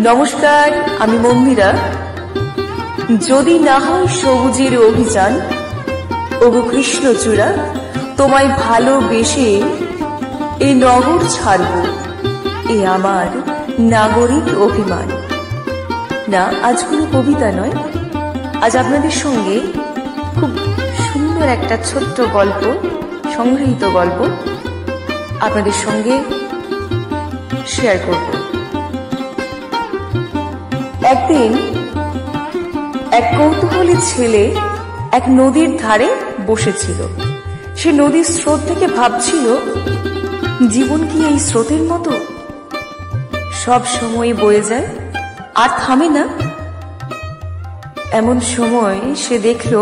নমস্কার, আমি মন্দিরা। যদি না হয় সবুজের অভিযান, ওগো কৃষ্ণচূড়া, তোমায় ভালোবেসে এই নগর ছাড়ব, এ আমার নাগরিক অভিমান। না, আজ কোনো কবিতা নয়, আজ আপনাদের সঙ্গে খুব সুন্দর একটা ছোট্ট গল্প, সংগৃহীত গল্প আপনাদের সঙ্গে শেয়ার করব। একদিন এক কৌতূহলী ছেলে এক নদীর ধারে বসেছিল। সে নদীর স্রোত থেকে ভাবছিল, জীবন কি এই স্রোতের মতো সব সময় বয়ে যায় আর থামে না? এমন সময় সে দেখল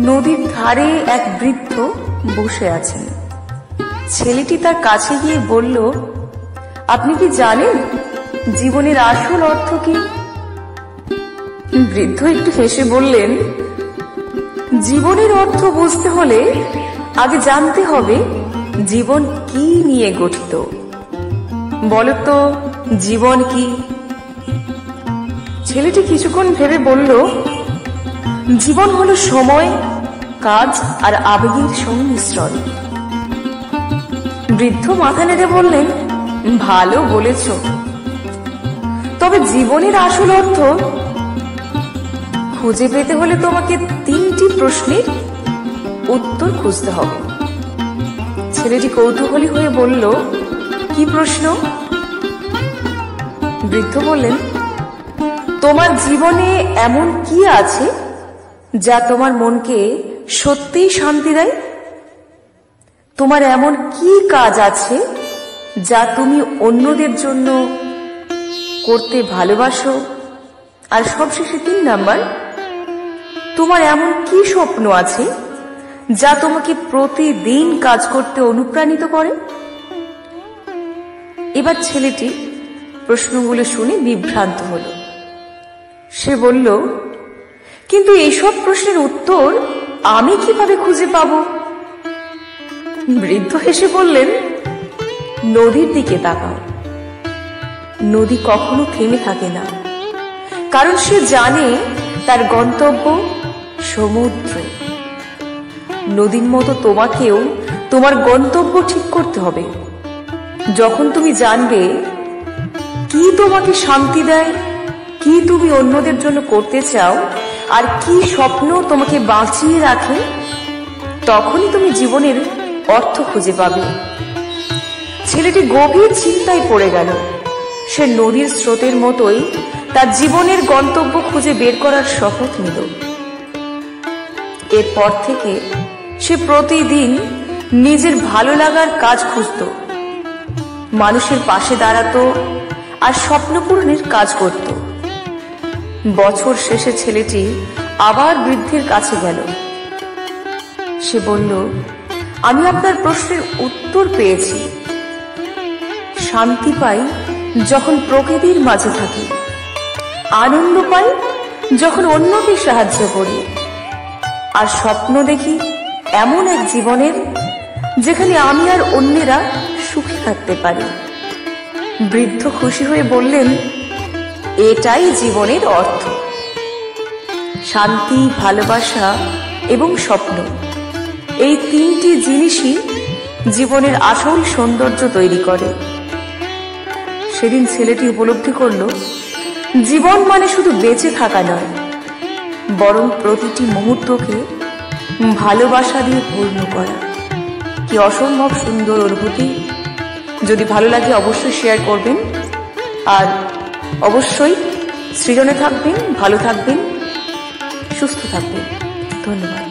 নদীর ধারে এক বৃদ্ধ বসে আছেন। ছেলেটি তার কাছে গিয়ে বলল, আপনি কি জানেন জীবনের আসল অর্থ কি? বৃদ্ধ একটু হেসে বললেন, জীবনের অর্থ বুঝতে হলে আগে জানতে হবে জীবন কি নিয়ে গঠিত। বলতো জীবন কি? ছেলেটি কিছুক্ষণ ভেবে বলল, জীবন হলো সময়, কাজ আর আবেগের সংমিশ্রণ। বৃদ্ধ মাথা নেড়ে বললেন, ভালো বলেছ, তবে জীবনের আসল অর্থ খুঁজে পেতে হলে তোমাকে 3টি প্রশ্নের উত্তর খুঁজতে হবে। ছেলেটি কৌতূহলী হয়ে বলল, কি প্রশ্ন? বৃদ্ধ বললেন, তোমার জীবনে এমন কি আছে যা তোমার মনকে সত্যিই শান্তি দেয়? তোমার এমন কি কাজ আছে যা তুমি অন্যদের জন্য করতে ভালোবাসো? আর সবশেষে 3 নাম্বার, তোমার এমন কি স্বপ্ন আছে যা তোমাকে প্রতিদিন কাজ করতে অনুপ্রাণিত করে? এবার ছেলেটি প্রশ্নগুলো শুনে বিভ্রান্ত হল। সে বলল, কিন্তু এইসব প্রশ্নের উত্তর আমি কিভাবে খুঁজে পাব? বৃদ্ধ হেসে বললেন, নদীর দিকে তাকাও। নদী কখনো থেমে থাকে না, কারণ সে জানে তার গন্তব্য সমুদ্র। নদীর মতো তোমাকেও তোমার গন্তব্য ঠিক করতে হবে। যখন তুমি জানবে কি তোমাকে শান্তি দেয়, কি তুমি অন্যদের জন্য করতে চাও, আর কি স্বপ্ন তোমাকে বাঁচিয়ে রাখে, তখনই তুমি জীবনের অর্থ খুঁজে পাবে। ছেলেটি গভীর চিন্তায় পড়ে গেল। সে নদীর স্রোতের মতোই তার জীবনের গন্তব্য খুঁজে বের করার শপথ নিল। এরপর থেকে সে প্রতিদিন নিজের ভালো লাগার কাজ খুঁজত, মানুষের পাশে দাঁড়াতো আর স্বপ্ন পূরণের কাজ করত। বছর শেষে ছেলেটি আবার বৃদ্ধের কাছে গেল। সে বলল, আমি আপনার প্রশ্নের উত্তর পেয়েছি। শান্তি পাই যখন প্রকৃতির মাঝে থাকি, আনন্দ পাই যখন অন্যকে সাহায্য করি, আর স্বপ্ন দেখি এমন এক জীবনের যেখানে আমি আর অন্যেরা সুখী থাকতে পারি। বৃদ্ধ খুশি হয়ে বললেন, এটাই জীবনের অর্থ। শান্তি, ভালোবাসা এবং স্বপ্ন, এই 3টি জিনিসই জীবনের আসল সৌন্দর্য তৈরি করে। সেদিন ছেলেটি উপলব্ধি করল, জীবন মানে শুধু বেঁচে থাকা নয়, বরং প্রতিটি মুহূর্তকে ভালোবাসা দিয়ে পূর্ণ করা। কি অসম্ভব সুন্দর অনুভূতি! যদি ভালো লাগে অবশ্যই শেয়ার করবেন, আর অবশ্যই সৃজনে থাকবেন, ভালো থাকবেন, সুস্থ থাকবেন। ধন্যবাদ।